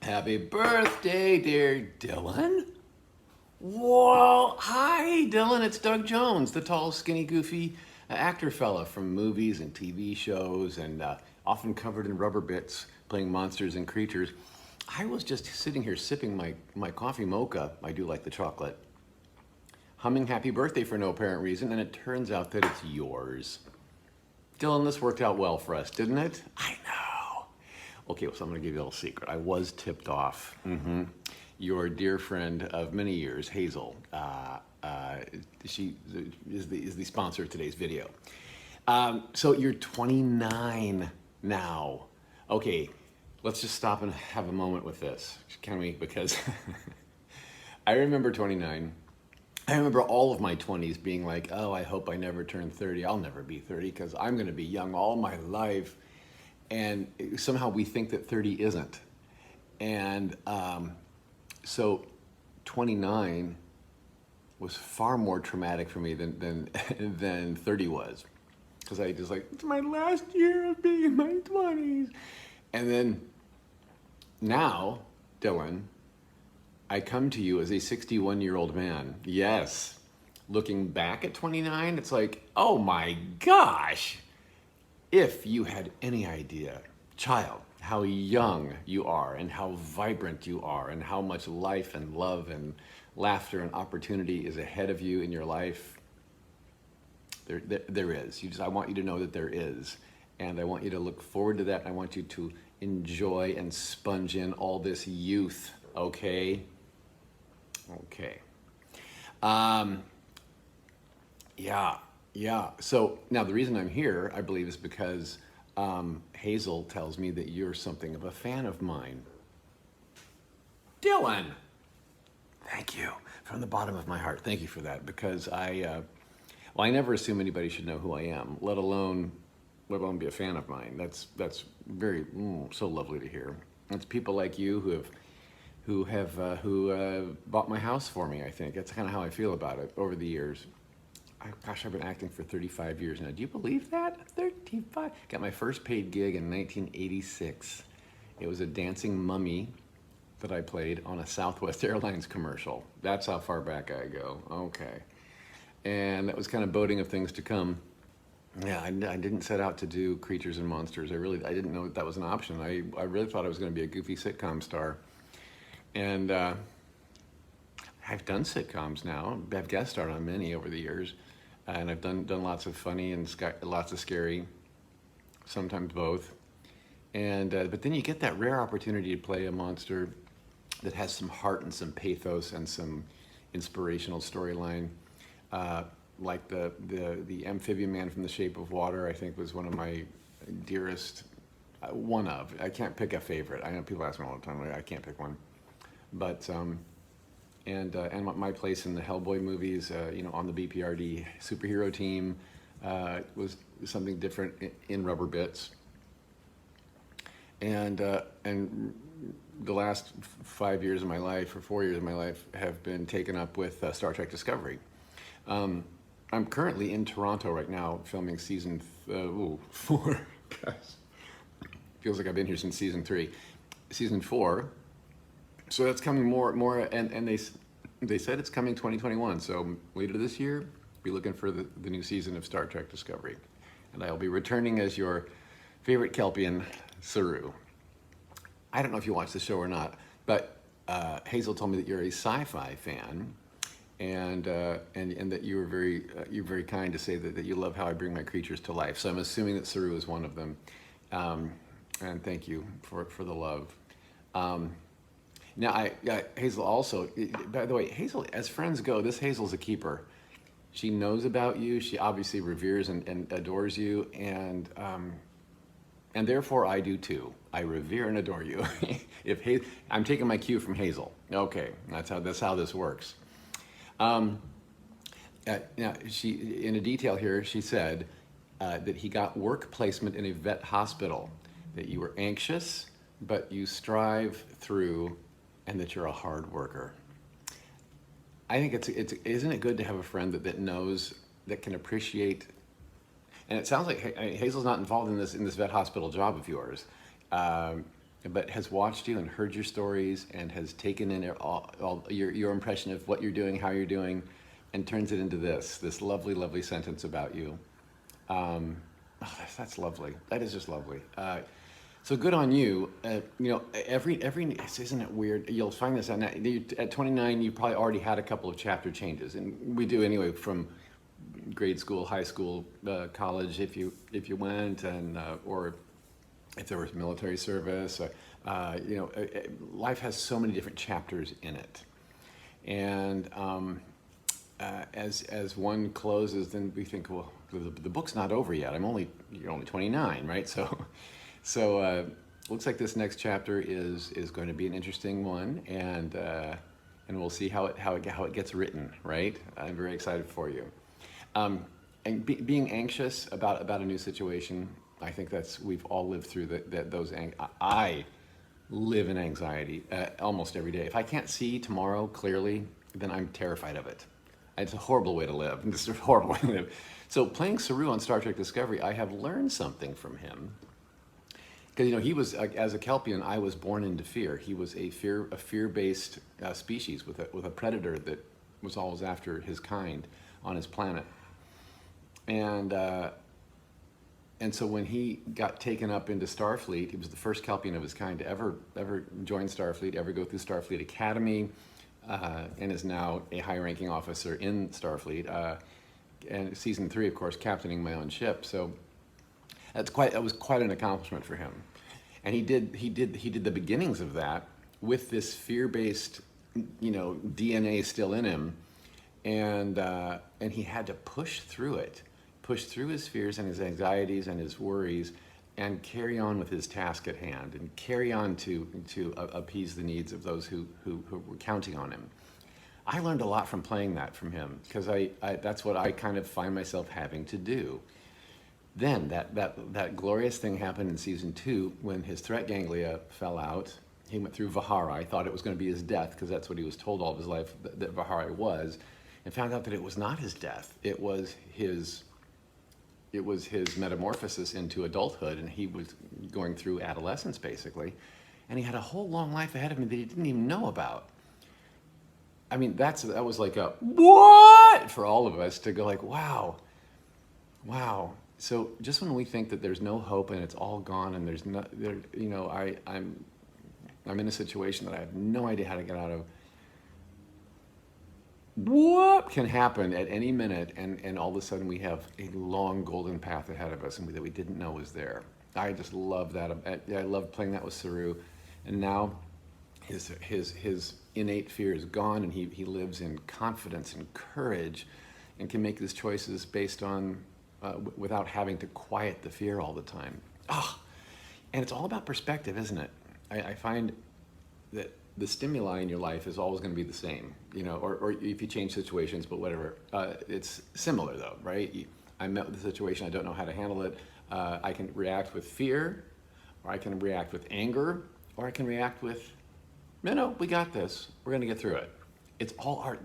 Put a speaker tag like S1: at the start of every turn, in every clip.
S1: Happy birthday, dear Dylan. Whoa, hi, Dylan. It's Doug Jones, the tall, skinny, goofy actor fella from movies and TV shows and often covered in rubber bits playing monsters and creatures. I was just sitting here sipping my coffee mocha. I do like the chocolate. Humming happy birthday for no apparent reason, and it turns out that it's yours. Dylan, this worked out well for us, didn't it? I know. Okay, so I'm going to give you a little secret. I was tipped off. Your dear friend of many years, Hazel, she is the sponsor of today's video. So you're 29 now. Okay, let's just stop and have a moment with this, can we? Because I remember 29. I remember all of my 20s being like, oh, I hope I never turn 30. I'll never be 30 because I'm going to be young all my life. And somehow we think that 30 isn't. And so 29 was far more traumatic for me than 30 was. Because I just like, it's my last year of being in my 20s. And then now, Dylan, I come to you as a 61-year-old man. Yes. Looking back at 29, it's like, oh my gosh. If you had any idea, child, how young you are and how vibrant you are and how much life and love and laughter and opportunity is ahead of you in your life, there is. I want you to know that there is. And I want you to look forward to that. I want you to enjoy and sponge in all this youth, okay? Okay. Yeah. So now the reason I'm here, I believe, is because Hazel tells me that you're something of a fan of mine. Dylan! Thank you. From the bottom of my heart, thank you for that. Because I never assume anybody should know who I am, let alone be a fan of mine. That's very, so lovely to hear. It's people like you who have bought my house for me, I think. That's kind of how I feel about it over the years. I've been acting for 35 years now. Do you believe that? 35? Got my first paid gig in 1986. It was a dancing mummy that I played on a Southwest Airlines commercial. That's how far back I go. Okay. And that was kind of boding of things to come. Yeah, I didn't set out to do creatures and monsters. I didn't know that was an option. I really thought I was going to be a goofy sitcom star. And I've done sitcoms now. I've guest starred on many over the years. And I've done lots of funny and lots of scary, sometimes both. And but then you get that rare opportunity to play a monster that has some heart and some pathos and some inspirational storyline. Like the amphibian man from The Shape of Water, I think was one of my dearest. I can't pick a favorite. I know people ask me all the time. I can't pick one. But and my place in the Hellboy movies, on the BPRD superhero team, was something different in rubber bits. And the last 5 years of my life, or 4 years of my life, have been taken up with Star Trek Discovery. I'm currently in Toronto right now filming season 4. Gosh, feels like I've been here since season 3. Season 4. So that's coming more, and they said it's coming 2021. So later this year, be looking for the new season of Star Trek Discovery, and I'll be returning as your favorite Kelpian, Saru. I don't know if you watch the show or not, but Hazel told me that you're a sci-fi fan, and that you're very kind to say that you love how I bring my creatures to life. So I'm assuming that Saru is one of them, and thank you for the love. Now, Hazel also, by the way, Hazel, as friends go, this Hazel's a keeper. She knows about you. She obviously reveres and adores you, and therefore I do too. I revere and adore you. I'm taking my cue from Hazel. Okay, that's how this works. Now, in a detail here, she said that he got work placement in a vet hospital, that you were anxious, but you strive through, and that you're a hard worker. I think isn't it good to have a friend that knows, that can appreciate, and it sounds like Hazel's not involved in this vet hospital job of yours, but has watched you and heard your stories and has taken in all your impression of what you're doing, how you're doing, and turns it into this lovely, lovely sentence about you. Oh, that's lovely. That is just lovely. So good on you. Every isn't it weird? You'll find this at 29. You probably already had a couple of chapter changes, and we do anyway from grade school, high school, college, if you went, and or if there was military service. Life has so many different chapters in it, and as one closes, then we think, well, the book's not over yet. You're only 29, right? So looks like this next chapter is going to be an interesting one, and we'll see how it gets written, right? I'm very excited for you. And being anxious about a new situation, I think we've all lived through those. I live in anxiety almost every day. If I can't see tomorrow clearly, then I'm terrified of it. It's a horrible way to live. It's a horrible way to live. So playing Saru on Star Trek Discovery, I have learned something from him. Because he was as a Kelpian, I was born into fear. He was a fear-based species with a predator that was always after his kind on his planet. And so when he got taken up into Starfleet, he was the first Kelpian of his kind to ever join Starfleet, ever go through Starfleet Academy, and is now a high-ranking officer in Starfleet. And season 3, of course, captaining my own ship. So that was quite an accomplishment for him. And he did the beginnings of that with this fear-based, DNA still in him, and he had to push through his fears and his anxieties and his worries, and carry on with his task at hand, and carry on to appease the needs of those who were counting on him. I learned a lot from playing that from him, because I that's what I kind of find myself having to do. Then that glorious thing happened in season 2 when his threat ganglia fell out. He went through Vahara. I thought it was going to be his death, because that's what he was told all of his life that Vahara was, and found out that it was not his death. It was his metamorphosis into adulthood, and he was going through adolescence basically, and he had a whole long life ahead of him that he didn't even know about. I mean, that was like a what for all of us to go like, wow. So just when we think that there's no hope and it's all gone and there's no, I'm in a situation that I have no idea how to get out of. What can happen at any minute, and all of a sudden we have a long golden path ahead of us, and that we didn't know was there. I just love that. I love playing that with Saru, and now his innate fear is gone, and he lives in confidence and courage, and can make his choices based on without having to quiet the fear all the time. And it's all about perspective, isn't it? I find that the stimuli in your life is always going to be the same, or if you change situations, but whatever. It's similar though, right? I'm met with a situation, I don't know how to handle it. I can react with fear, or I can react with anger, or I can react with, we got this. We're going to get through it. It's all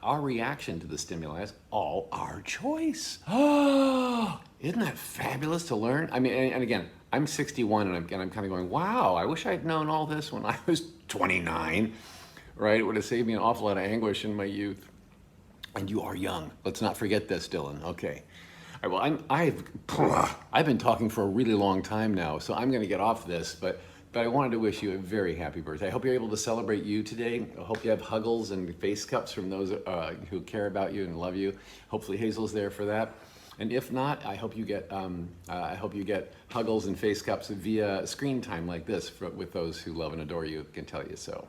S1: our reaction to the stimuli is all our choice. Isn't that fabulous to learn? I mean, and again, I'm 61, and I'm kind of going, wow, I wish I'd known all this when I was 29, right? It would have saved me an awful lot of anguish in my youth. And you are young. Let's not forget this, Dylan. Okay. All right, well, I've been talking for a really long time now, so I'm going to get off this, but I wanted to wish you a very happy birthday. I hope you're able to celebrate you today. I hope you have huggles and face cups from those who care about you and love you. Hopefully Hazel's there for that. And if not, I hope you get huggles and face cups via screen time like this with those who love and adore you, can tell you so.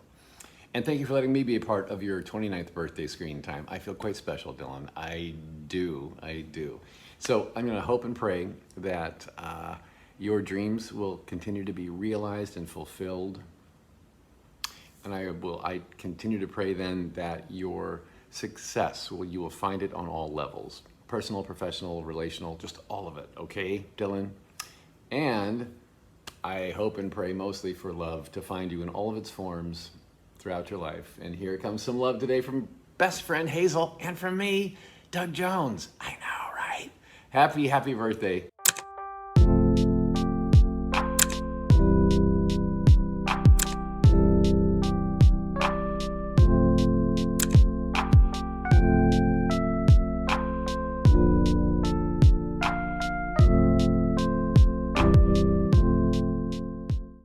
S1: And thank you for letting me be a part of your 29th birthday screen time. I feel quite special, Dylan. I do. So I'm going to hope and pray that your dreams will continue to be realized and fulfilled. And I continue to pray then that your success, you will find it on all levels. Personal, professional, relational, just all of it, okay, Dylan? And I hope and pray mostly for love to find you in all of its forms throughout your life. And here comes some love today from best friend Hazel, and from me, Doug Jones. I know, right? Happy birthday.